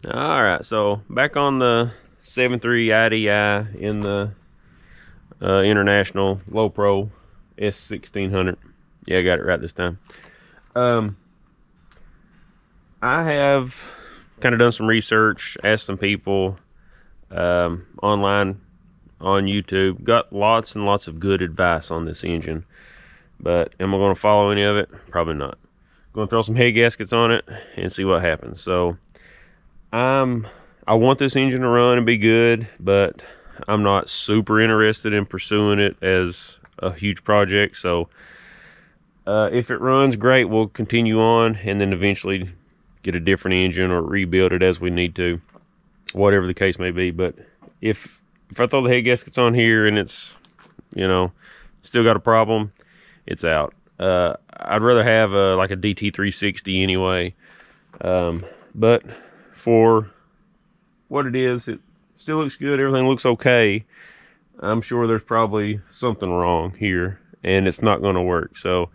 All right, so back on the 7.3 IDI in the International Lopro S1900. Yeah, I got it right this time. I have kind of done some research, asked some people online on YouTube, got lots and lots of good advice on this engine, but am I going to follow any of it? Probably not. Going to throw some head gaskets on it and see what happens. So I want this engine to run and be good, but I'm not super interested in pursuing it as a huge project. So if it runs great, we'll continue on and then eventually get a different engine or rebuild it as we need to, whatever the case may be. But if I throw the head gaskets on here and it's, you know, still got a problem, it's out. I'd rather have like a DT360 anyway, but for what it is, it still looks good. Everything looks okay. I'm sure there's probably something wrong here and it's not going to work. So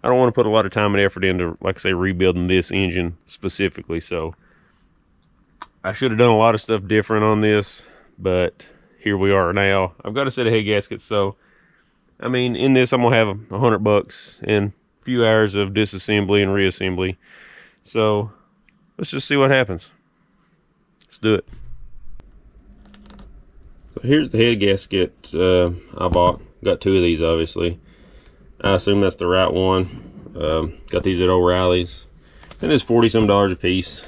I don't want to put a lot of time and effort into, like I say, rebuilding this engine specifically. So I should have done a lot of stuff different on this, but here we are now. I've got a set of head gaskets, so I mean, in this I'm gonna have $100 and a few hours of disassembly and reassembly. So let's just see what happens. Let's do it. So here's the head gasket I bought. Got two of these, obviously. I assume that's the right one. Got these at O'Reilly's, and it's $40-some a piece.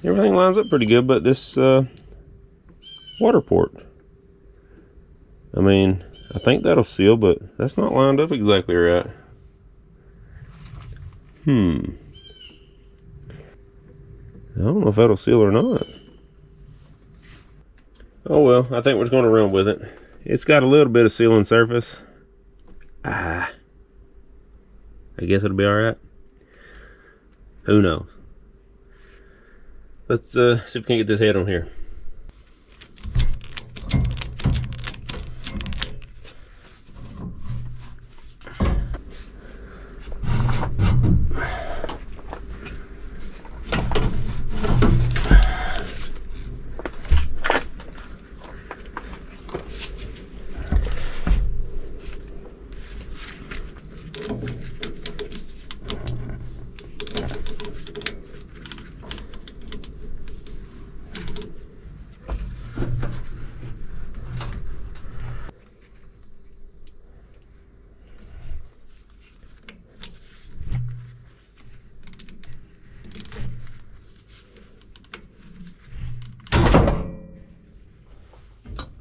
Everything lines up pretty good, but this water port, I mean, I think that'll seal, but that's not lined up exactly right. I don't know if that'll seal or not. Oh well, I think we're just going to run with it. It's got a little bit of sealing surface. I guess it'll be alright. Who knows? Let's see if we can get this head on here.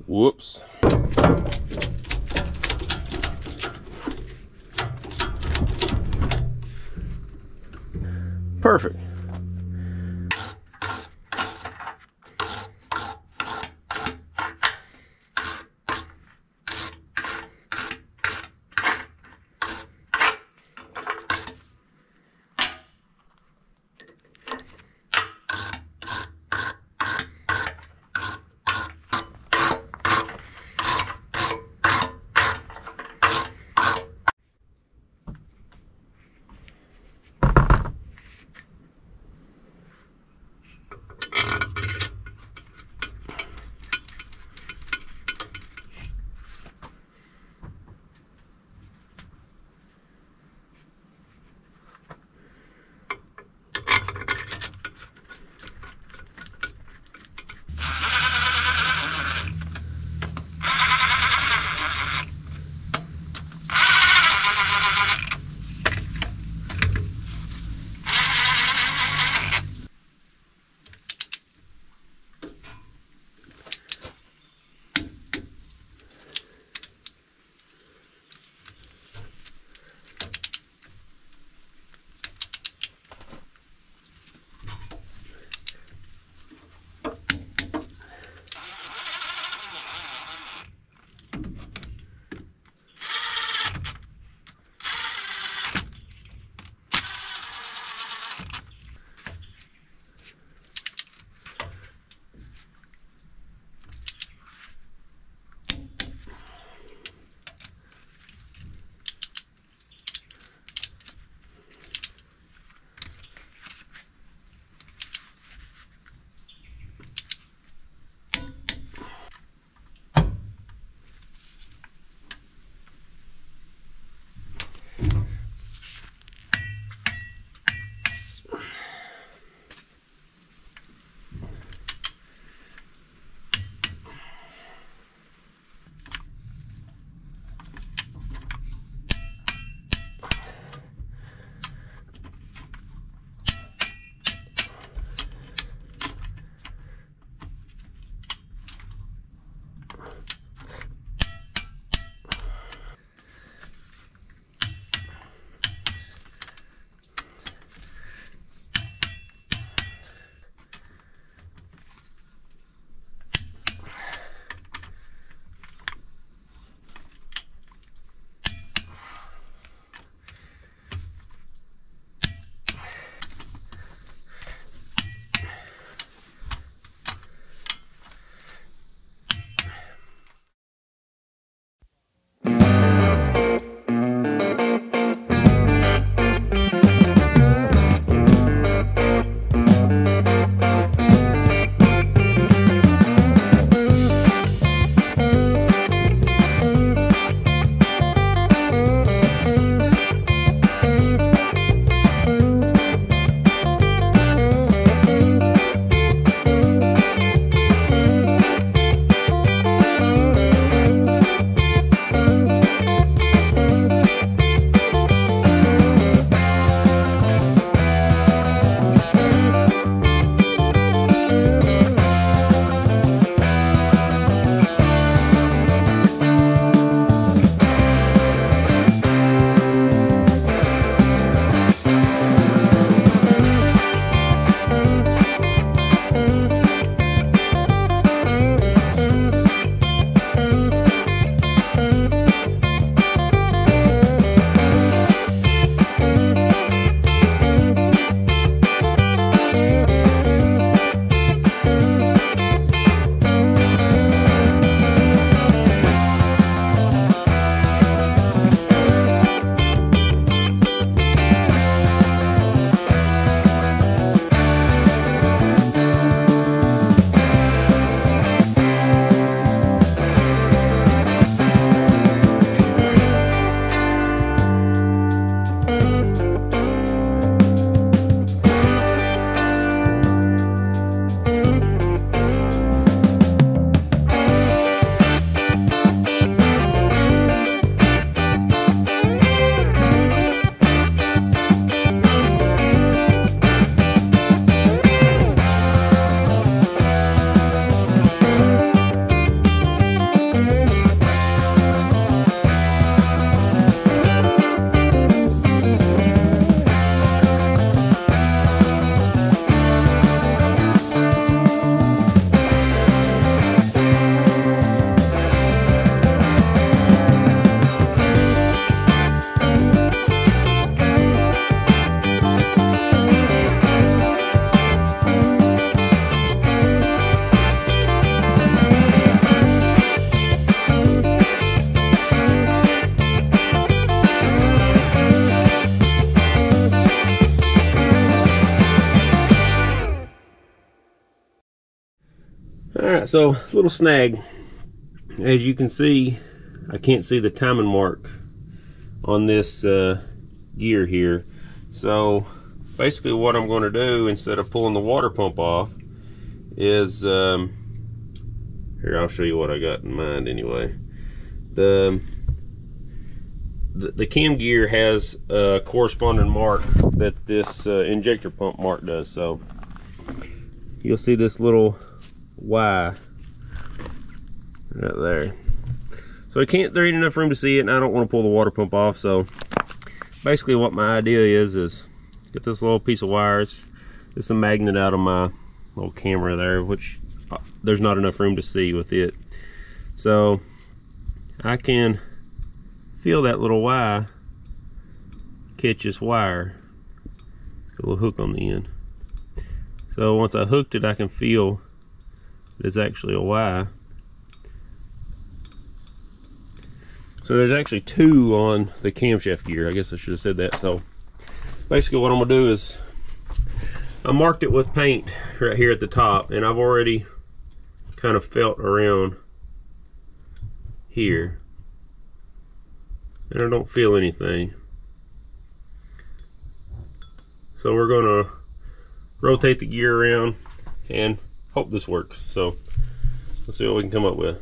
Whoops. Perfect. Alright, so little snag. As you can see, I can't see the timing mark on this gear here. So basically what I'm going to do, instead of pulling the water pump off, is here, I'll show you what I got in mind anyway. The cam gear has a corresponding mark that this injector pump mark does. So you'll see this little Y right there. So there ain't enough room to see it, and I don't want to pull the water pump off. So basically what my idea is get this little piece of wires. It's a magnet out of my little camera there, which there's not enough room to see with it. So I can feel that little Y catch this wire. A little hook on the end. So once I hooked it, I can feel there's actually a Y. So there's actually two on the camshaft gear. I guess I should have said that. So basically what I'm gonna do is I marked it with paint right here at the top, and I've already kind of felt around here, and I don't feel anything. So we're gonna rotate the gear around and hope this works. So let's see what we can come up with.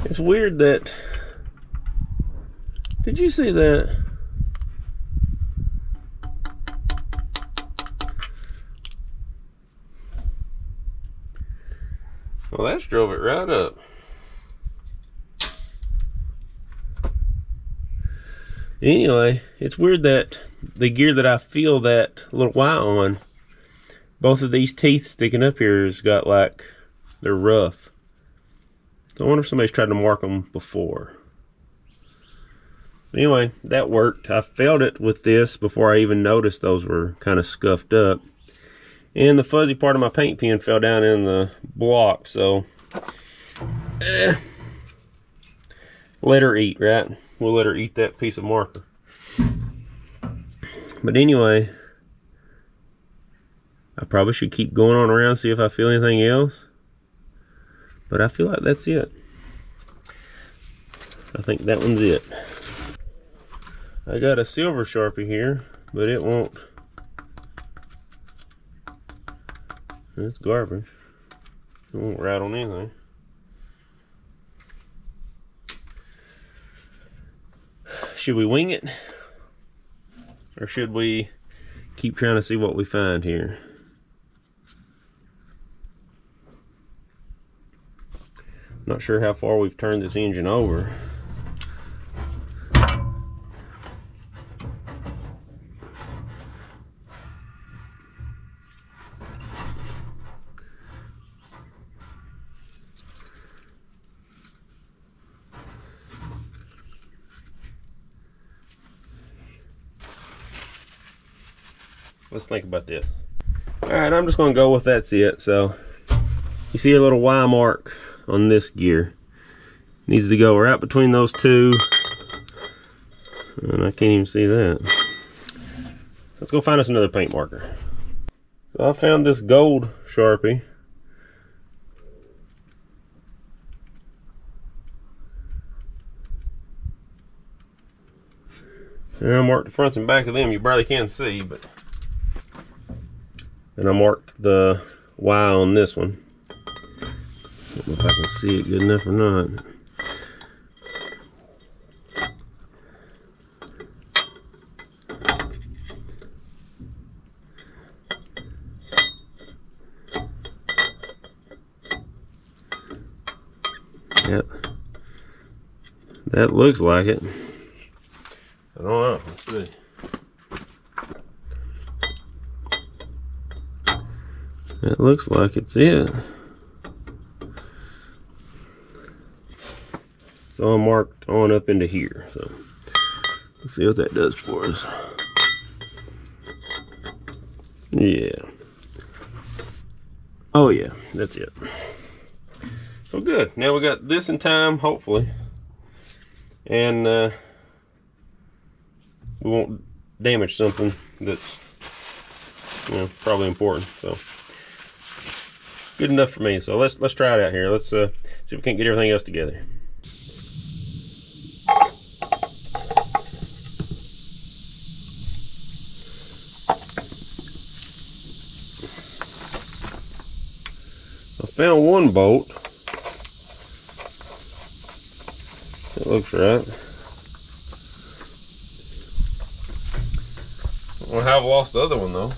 It's weird that, did you see that? Well, that's drove it right up. Anyway, it's weird that the gear that I feel that little Y on, both of these teeth sticking up here has got like, they're rough. So I wonder if somebody's tried to mark them before. But anyway, that worked. I felt it with this before I even noticed those were kind of scuffed up. And the fuzzy part of my paint pen fell down in the block, so let her eat, right? We'll let her eat that piece of marker. But anyway, I probably should keep going on around, see if I feel anything else. But I feel like that's it. I think that one's it. I got a silver Sharpie here, but it won't. It's garbage. It won't write on anything. Should we wing it? Or should we keep trying to see what we find here? Not sure how far we've turned this engine over. let's think about this. All right, I'm just gonna go with that's it. So you see a little Y mark on this gear. Needs to go right between those two. And I can't even see that. Let's go find us another paint marker. So I found this gold Sharpie. And I marked the front and back of them. You barely can see, but. And I marked the Y on this one. I don't know if I can see it good enough or not. Yep. That looks like it. I don't know. Let's see. It looks like it's it. So I'm marked on up into here. So let's see what that does for us. Yeah. Oh yeah, that's it. So good. Now we got this in time, hopefully. And we won't damage something that's, you know, probably important. So good enough for me. So let's try it out here. Let's see if we can't get everything else together. I found one bolt. That looks right. I don't have lost the other one though.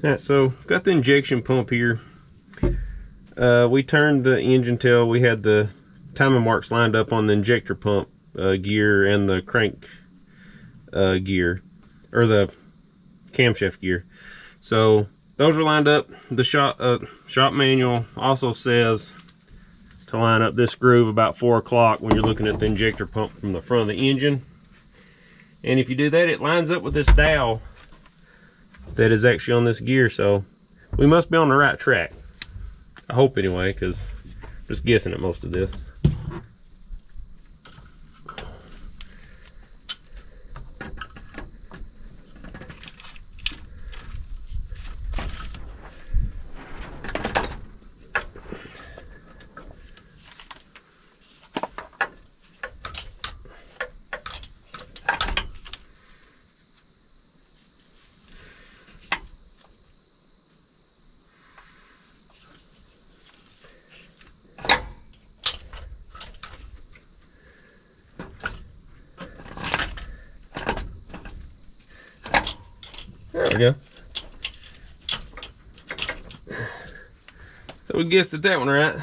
Alright, so got the injection pump here. We turned the engine till we had the timing marks lined up on the injector pump gear and the crank gear, or the camshaft gear. So those are lined up. The shop manual also says to line up this groove about 4 o'clock when you're looking at the injector pump from the front of the engine. And if you do that, it lines up with this dowel that is actually on this gear. So we must be on the right track. I hope anyway, because I'm just guessing at most of this. So we guessed at that one right.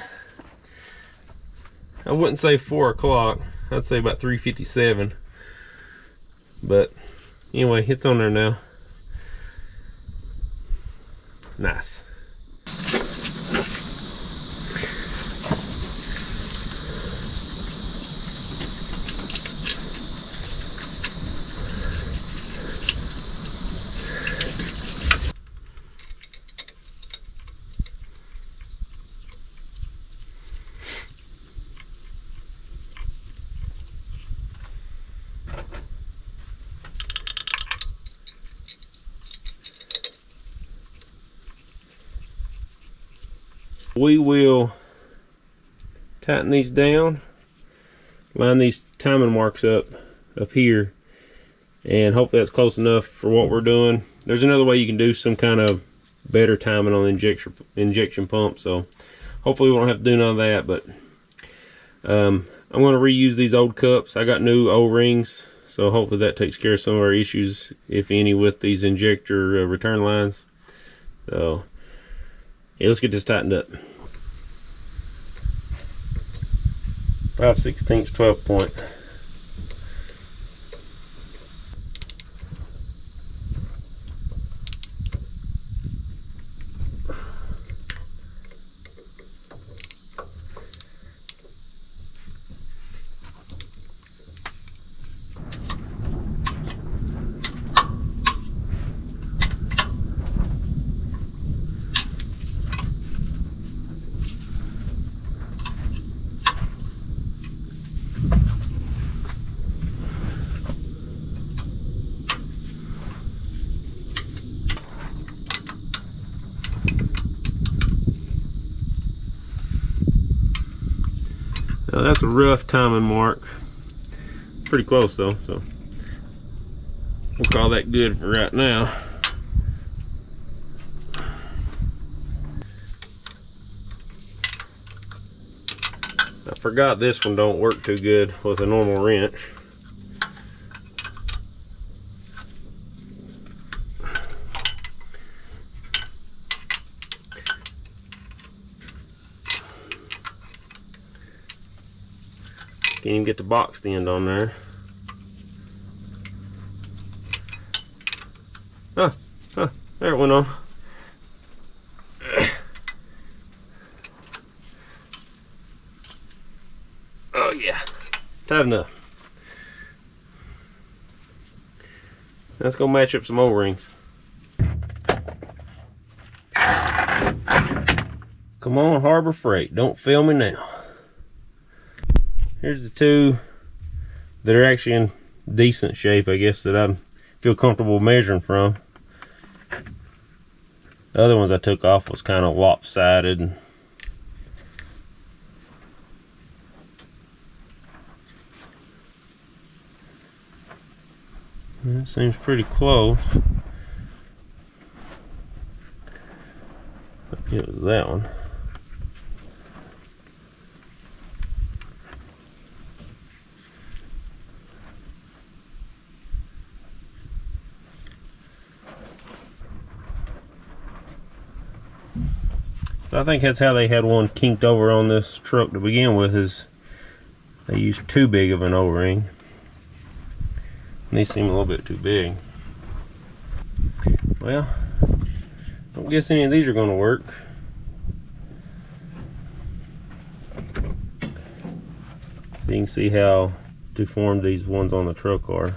I wouldn't say 4 o'clock. I'd say about 3:57. But anyway, it's on there now. Nice. We will tighten these down, line these timing marks up here, and hopefully that's close enough for what we're doing. There's another way you can do some kind of better timing on the injection pump, so hopefully we won't have to do none of that. But I'm going to reuse these old cups. I got new O-rings, so hopefully that takes care of some of our issues, if any, with these injector return lines. So yeah, let's get this tightened up. 5/16 12 point. Now that's a rough timing mark. Pretty close though, so we'll call that good for right now. I forgot this one don't work too good with a normal wrench. Can't even get the box end on there. There it went on. Oh yeah, tight enough. Let's go match up some O-rings. Come on, Harbor Freight, don't fail me now. Here's the two that are actually in decent shape, I guess, that I feel comfortable measuring from. The other ones I took off was kind of lopsided. And it seems pretty close. It was that one. So I think that's how they had one kinked over on this truck to begin with, is they used too big of an O-ring. And these seem a little bit too big. Well, don't guess any of these are going to work. So you can see how deformed these ones on the truck are.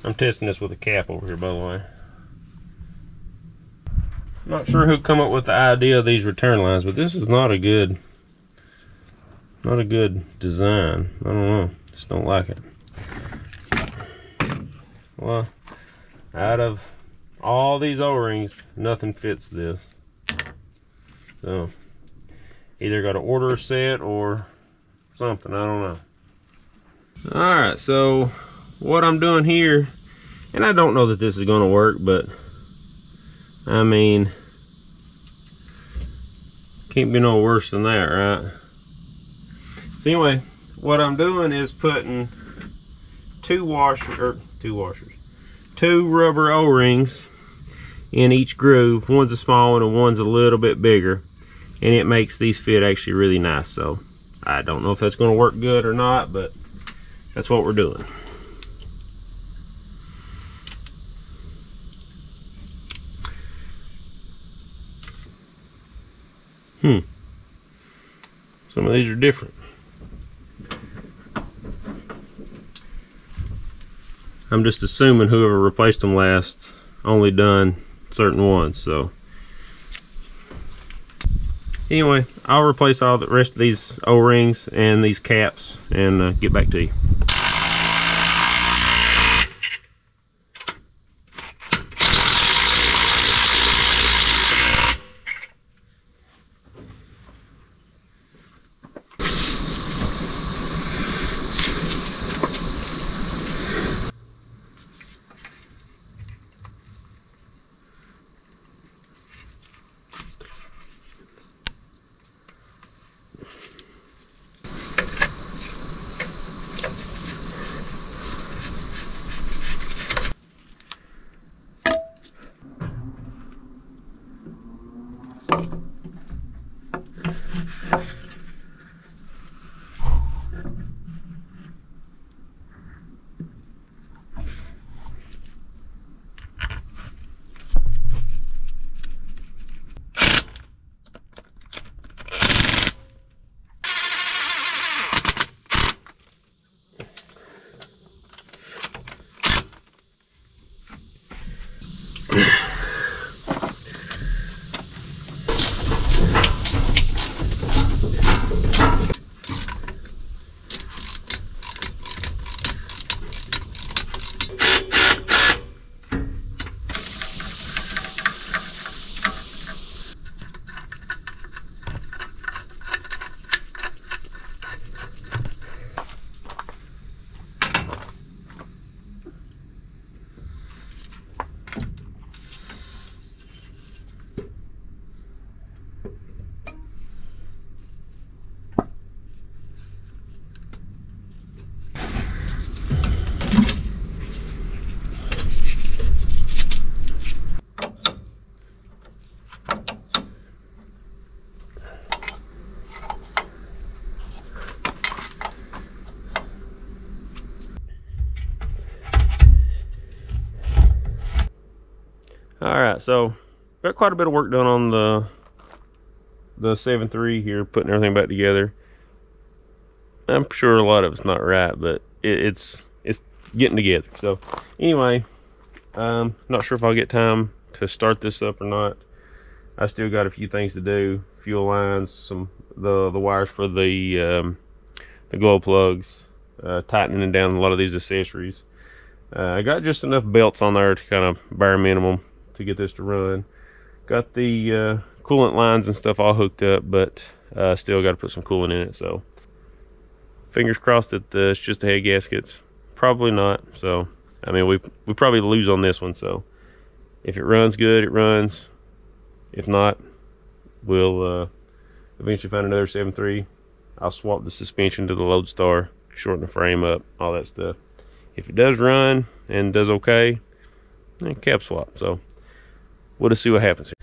I'm testing this with a cap over here, by the way. I'm not sure who come up with the idea of these return lines, but this is not a good design. I don't know, just don't like it. Well, out of all these O-rings, nothing fits this. So either got to order a set or something, I don't know. All right, so what I'm doing here, and I don't know that this is going to work, but I mean, can't be no worse than that, right? So anyway, what I'm doing is putting two rubber O-rings in each groove. One's a small one and one's a little bit bigger, and it makes these fit actually really nice. So I don't know if that's going to work good or not, but that's what we're doing. Some of these are different. I'm just assuming whoever replaced them last only done certain ones. So anyway, I'll replace all the rest of these O-rings and these caps and get back to you. Alright, so got quite a bit of work done on the 7.3 here, putting everything back together. I'm sure a lot of it's not right, but it's getting together. So anyway, not sure if I'll get time to start this up or not. I still got a few things to do, fuel lines, the wires for the glow plugs, tightening down a lot of these accessories. I got just enough belts on there to kind of bare minimum to get this to run. Got the coolant lines and stuff all hooked up, but still got to put some coolant in it. So fingers crossed that it's just the head gaskets. Probably not. So I mean, we probably lose on this one. So if it runs good, it runs. If not, we'll eventually find another 7.3. I'll swap the suspension to the Loadstar, shorten the frame up, all that stuff. If it does run and does okay, then cap swap. So we'll just see what happens here.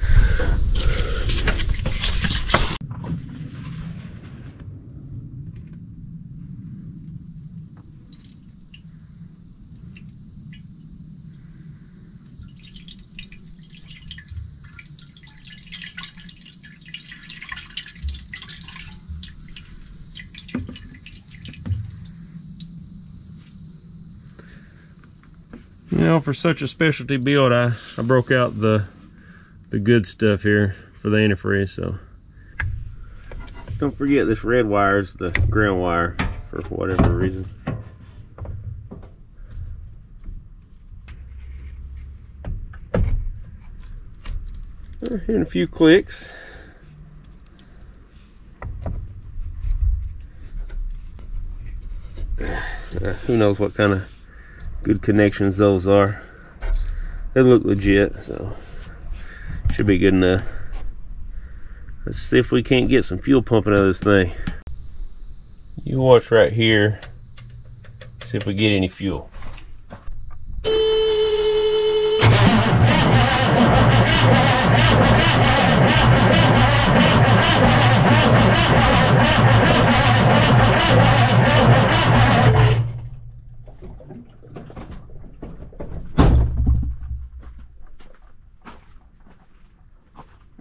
You know, for such a specialty build, I broke out the good stuff here for the antifreeze. So don't forget, this red wire is the ground wire for whatever reason. Hearing a few clicks. Who knows what kind of good connections those are. They look legit, so should be good enough. Let's see if we can't get some fuel pumping out of this thing. You watch right here, see if we get any fuel.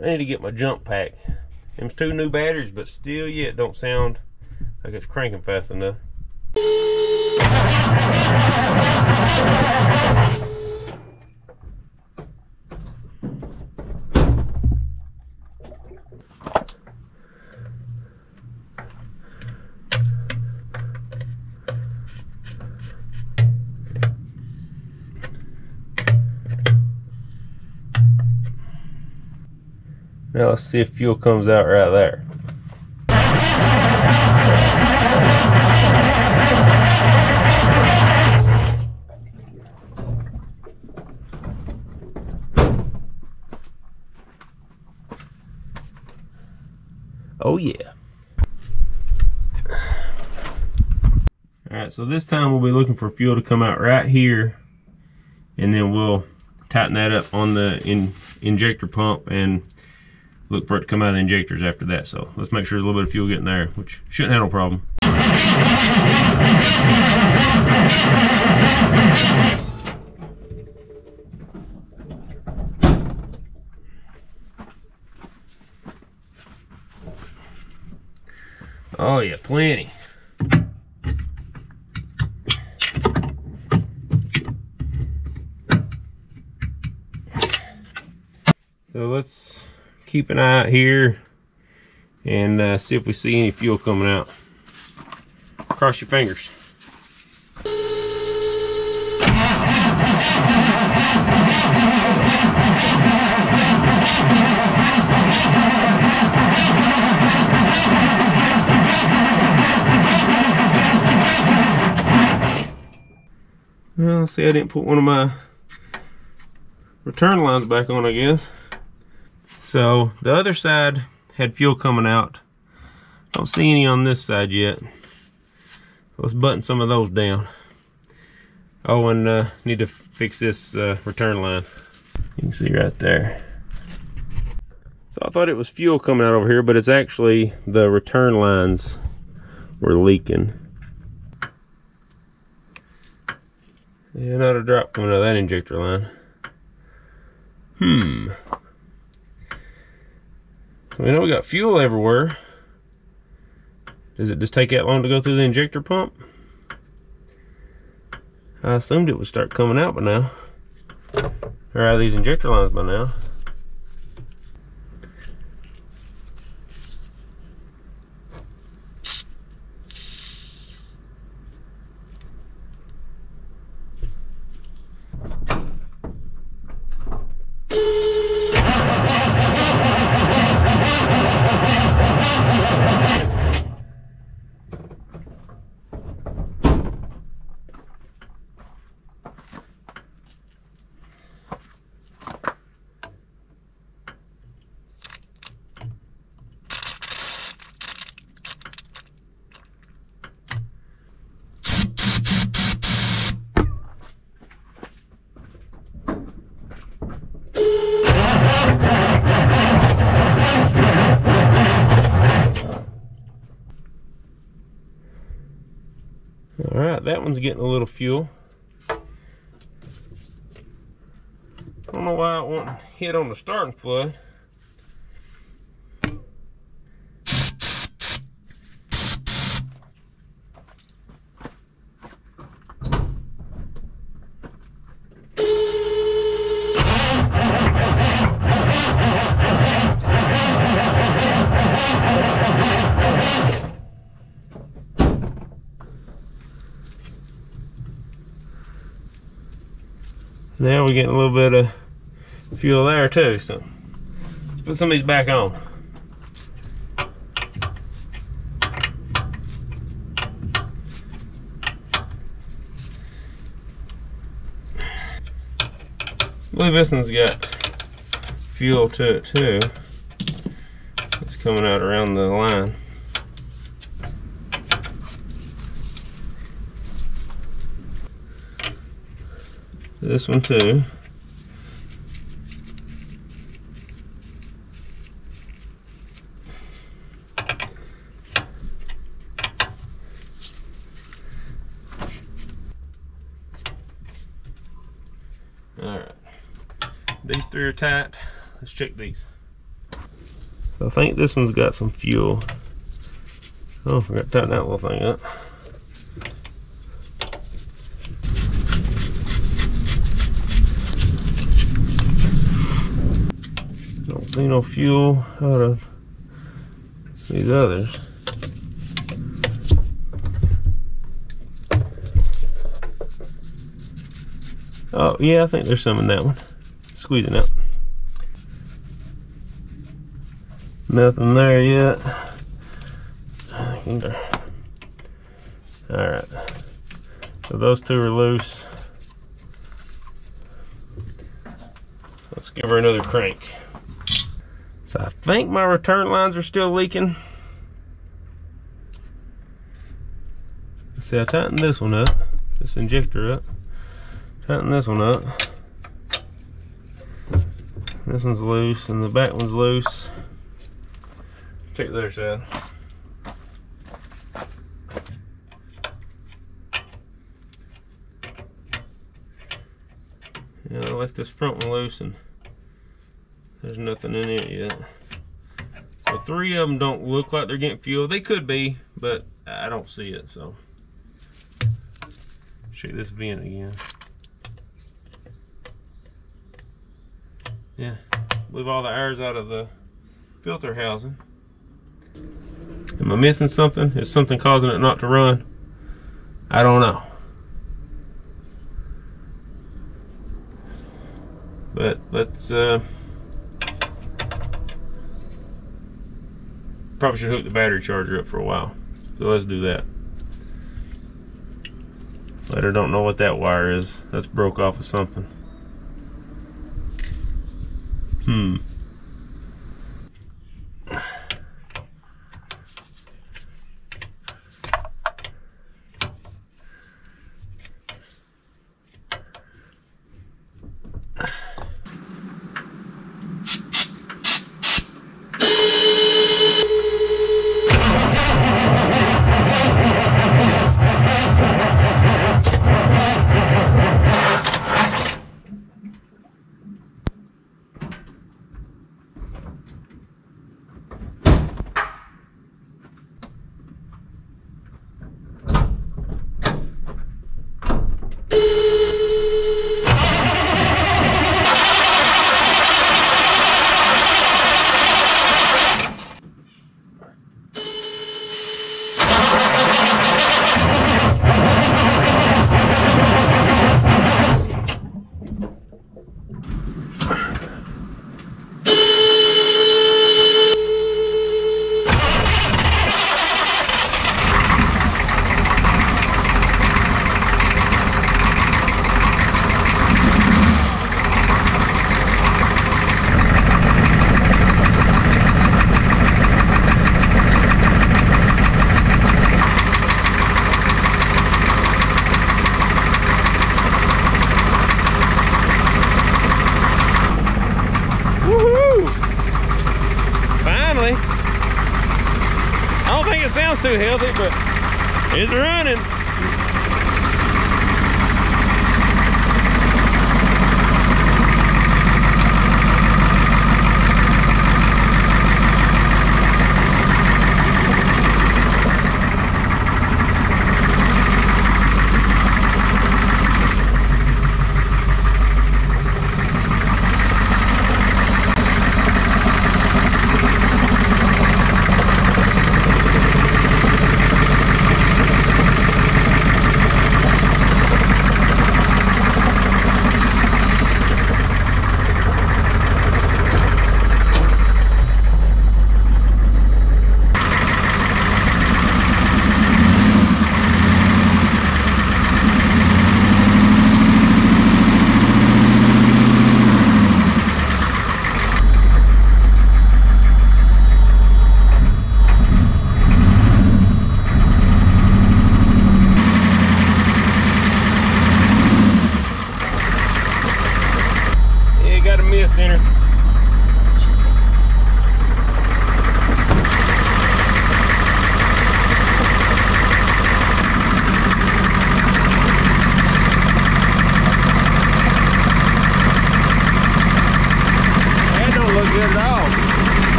I need to get my jump pack. There's 2 new batteries, but still yet don't sound like it's cranking fast enough. Now let's see if fuel comes out right there. Oh yeah. Alright, so this time we'll be looking for fuel to come out right here, and then we'll tighten that up on the injector pump and look for it to come out of the injectors after that. So let's make sure there's a little bit of fuel getting there, which shouldn't have no problem. Oh yeah, plenty. So let's keep an eye out here and see if we see any fuel coming out. Cross your fingers. Well, see, I didn't put one of my return lines back on, I guess. So the other side had fuel coming out. Don't see any on this side yet. Let's button some of those down. Oh, and need to fix this return line. You can see right there. So I thought it was fuel coming out over here, but it's actually the return lines were leaking. Yeah, another drop coming out of that injector line. We know we got fuel everywhere. Does it just take that long to go through the injector pump? I assumed it would start coming out by now, or out of these injector lines by now. Alright, that one's getting a little fuel. I don't know why it won't hit on the starting flood. Now we're getting a little bit of fuel there too, so let's put some of these back on. I believe this one's got fuel to it too. It's coming out around the line. This one too. Alright. These three are tight. Let's check these. So I think this one's got some fuel. Oh, I forgot to tighten that little thing up. Don't see no fuel out of these others. Oh yeah, I think there's some in that one. Squeezing out. Nothing there yet. Alright. So those two are loose. Let's give her another crank. So I think my return lines are still leaking. See, I tightened this one up. This injector up. Tighten this one up. This one's loose and the back one's loose. Check the other side. Yeah, I left this front one loose and there's nothing in it yet. So three of them don't look like they're getting fuel. They could be, but I don't see it, so. Check this vent again. Yeah, leave all the air's out of the filter housing. Am I missing something? Is something causing it not to run? I don't know. But let's probably should hook the battery charger up for a while. So let's do that. Later, don't know what that wire is. That's broke off of something. Too healthy, but it's running.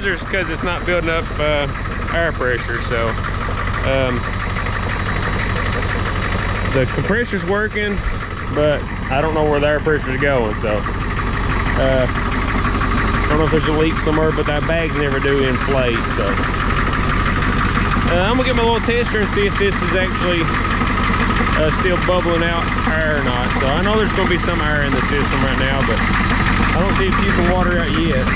buzzers because it's not building up air pressure. So the compressor's working, but I don't know where the air pressure's going. So I don't know if there's a leak somewhere, but that bag's never do inflate. So I'm gonna get my little tester and see if this is actually still bubbling out air or not. So I know there's gonna be some air in the system right now, but I don't see it puking water out yet.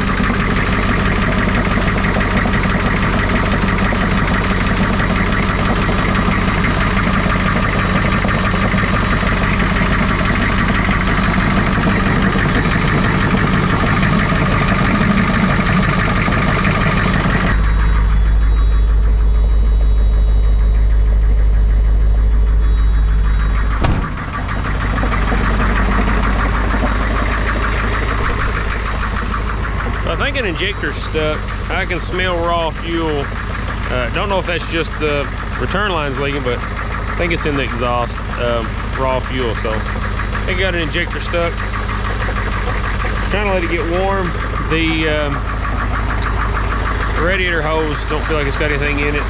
An injector's stuck. I can smell raw fuel. Don't know if that's just the return line's leaking, but I think it's in the exhaust, raw fuel. So I think I got an injector stuck. Just trying to let it get warm. The radiator hose don't feel like it's got anything in it,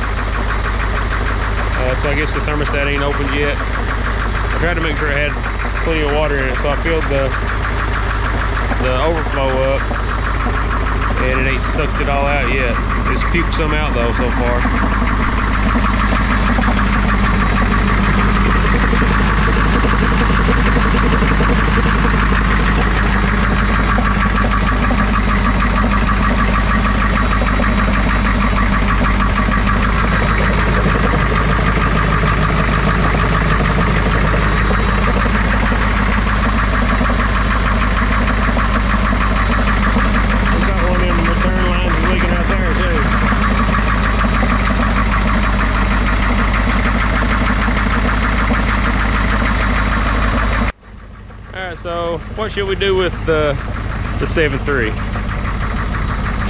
so I guess the thermostat ain't opened yet. I tried to make sure I had plenty of water in it, so I filled the overflow up. And it ain't sucked it all out yet. It's puked some out though so far. So what should we do with the 7.3?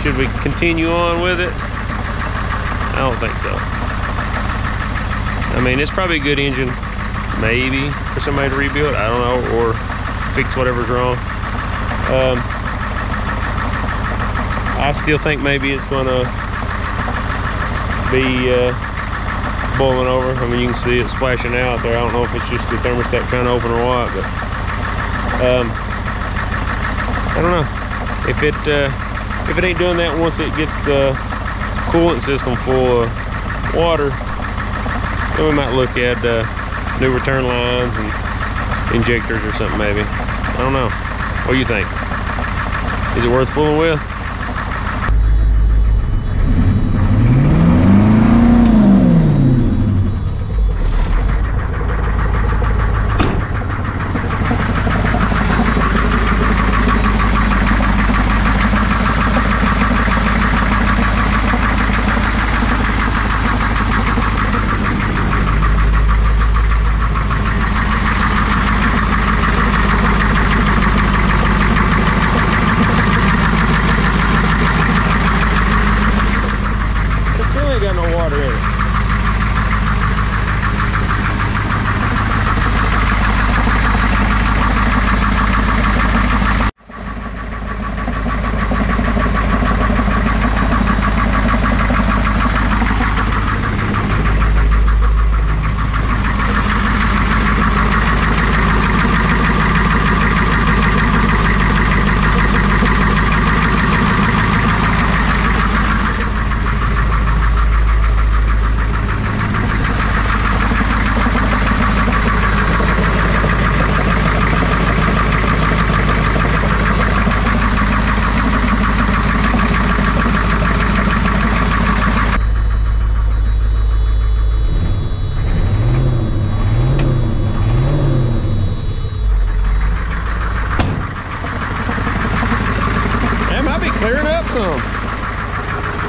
Should we continue on with it? I don't think so. I mean, it's probably a good engine, maybe for somebody to rebuild, I don't know, or fix whatever's wrong. I still think maybe it's gonna be boiling over. I mean, you can see it splashing out there. I don't know if it's just the thermostat trying to open or what, but I don't know if it ain't doing that once it gets the coolant system full of water. Then we might look at new return lines and injectors or something maybe. I don't know. What do you think? Is it worth fooling with?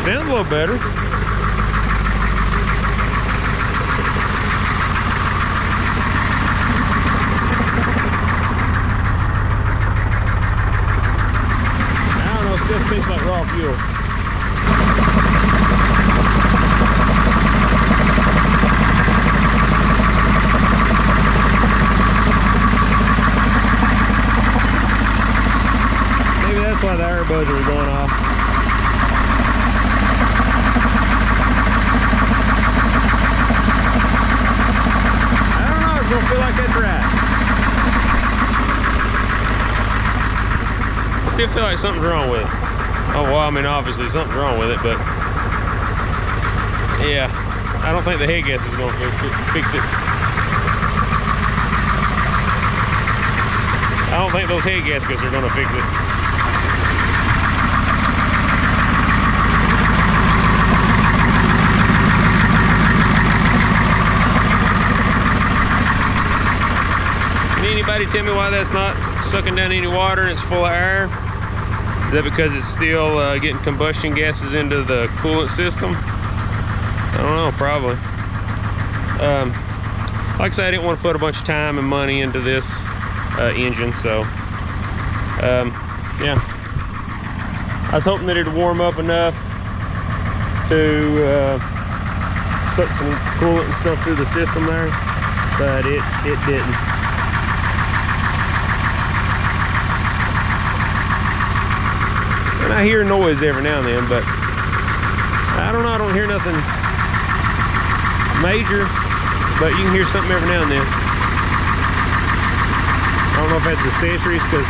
Sounds a little better. I don't know, it still stinks like raw fuel. Maybe that's why the air buzzer was going off. feel like that's right. I still feel like something's wrong with it. Oh, well, I mean, obviously something's wrong with it, but yeah, I don't think the head gasket is going to fix it. I don't think those head gaskets are going to fix it. Can anybody tell me why that's not sucking down any water and it's full of air? Is that because it's still getting combustion gases into the coolant system? I don't know, probably. Like I said, I didn't want to put a bunch of time and money into this engine, so yeah. I was hoping that it'd warm up enough to suck some coolant and stuff through the system there, but it didn't. And I hear noise every now and then, but I don't know, I don't hear nothing major, but you can hear something every now and then. I don't know if that's accessories, because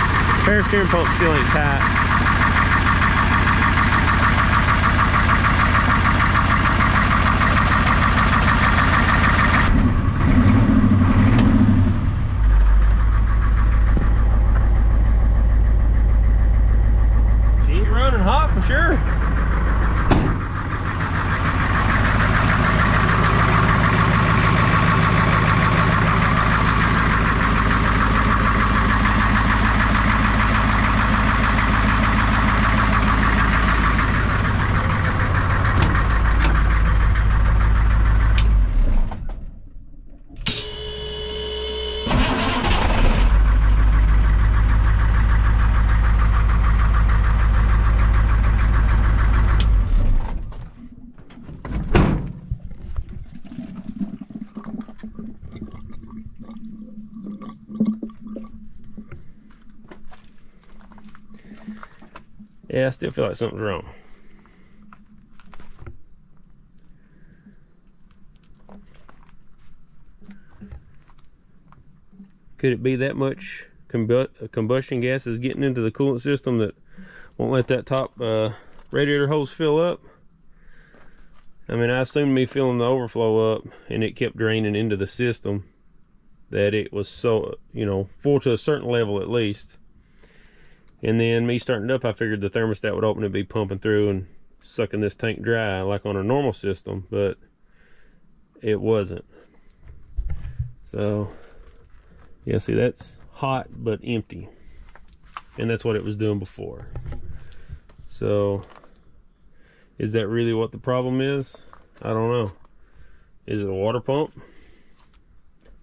power steering pump still ain't tight. She ain't running hot for sure. Yeah, I still feel like something's wrong. Could it be that much combustion gas is getting into the coolant system that won't let that top radiator hose fill up? I mean, I assumed me filling the overflow up and it kept draining into the system, that it was so, you know, full to a certain level at least. And then me starting it up, I figured the thermostat would open and be pumping through and sucking this tank dry like on a normal system, but it wasn't. So yeah, see, that's hot but empty, and that's what it was doing before. So is that really what the problem is? I don't know. Is it a water pump?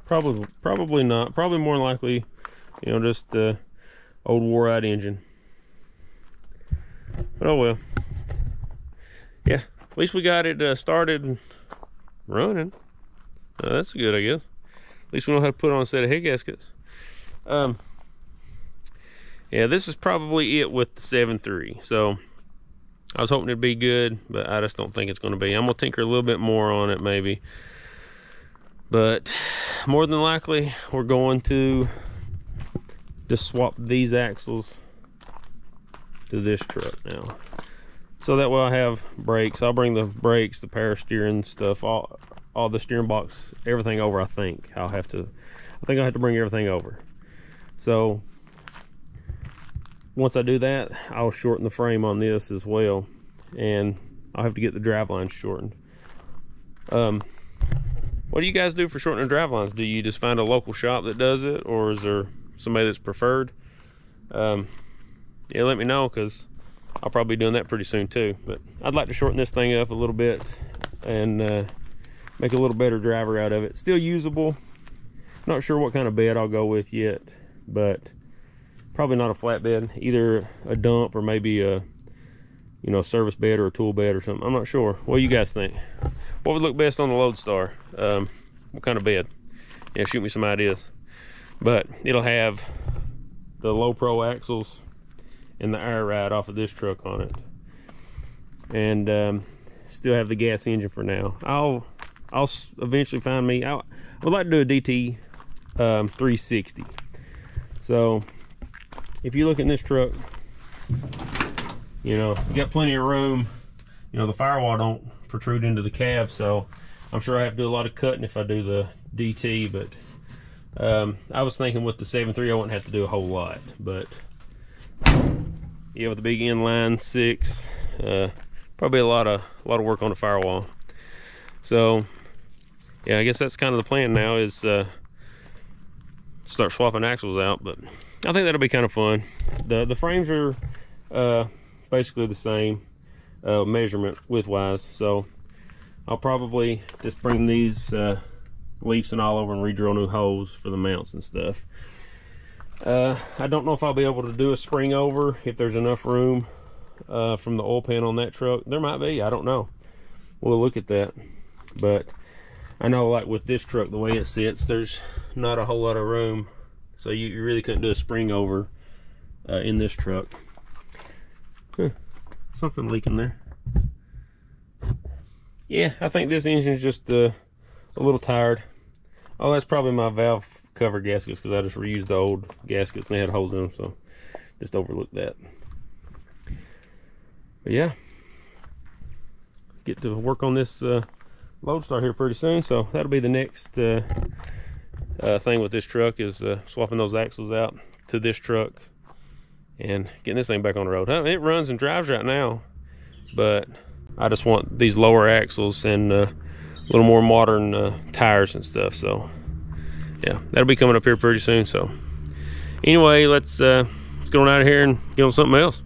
Probably not. Probably more likely, you know, just old wore out engine. But oh well. Yeah, at least we got it started and running. That's good, I guess. At least we know how to put on a set of head gaskets. Yeah, this is probably it with the 7.3. So I was hoping it'd be good, but I just don't think it's going to be. I'm going to tinker a little bit more on it maybe, but more than likely we're going to just swap these axles to this truck now, so that way I have brakes. I'll bring the brakes, the power steering stuff, all the steering box, everything over. I think I'll have to bring everything over. So once I do that, I'll shorten the frame on this as well, and I'll have to get the drive lines shortened. What do you guys do for shortening drive lines? Do you just find a local shop that does it, or is there somebody that's preferred? Yeah, let me know, because I'll probably be doing that pretty soon too. But I'd like to shorten this thing up a little bit and make a little better driver out of it. Still usable. Not sure what kind of bed I'll go with yet, but probably not a flat bed, either a dump or maybe a, you know, service bed or a tool bed or something. I'm not sure. What do you guys think? What would look best on the Loadstar? What kind of bed? Yeah, shoot me some ideas. But it'll have the lopro axles and the air ride off of this truck on it, and still have the gas engine for now. I'll eventually find me. I would like to do a DT 360. So if you look in this truck, you know, you got plenty of room. You know, the firewall don't protrude into the cab, so I'm sure I have to do a lot of cutting if I do the DT, but I was thinking with the 7.3 I wouldn't have to do a whole lot, but yeah, with the big inline 6, probably a lot of work on the firewall. So yeah, I guess that's kind of the plan now, is start swapping axles out, but I think that'll be kind of fun. The frames are basically the same measurement width-wise, so I'll probably just bring these leafs and all over and re-drill new holes for the mounts and stuff. I don't know if I'll be able to do a spring over, if there's enough room from the oil pan on that truck. There might be, I don't know. We'll look at that. But I know, like with this truck, the way it sits, there's not a whole lot of room, so you really couldn't do a spring over in this truck. Something leaking there. Yeah, I think this engine's just a little tired. Oh, that's probably my valve cover gaskets, because I just reused the old gaskets and they had holes in them, so just overlooked that. But yeah, get to work on this Loadstar here pretty soon, so that'll be the next thing with this truck, is swapping those axles out to this truck and getting this thing back on the road. It runs and drives right now, but I just want these lower axles and a little more modern tires and stuff. So yeah, that'll be coming up here pretty soon. So anyway, let's get on out of here and get on something else.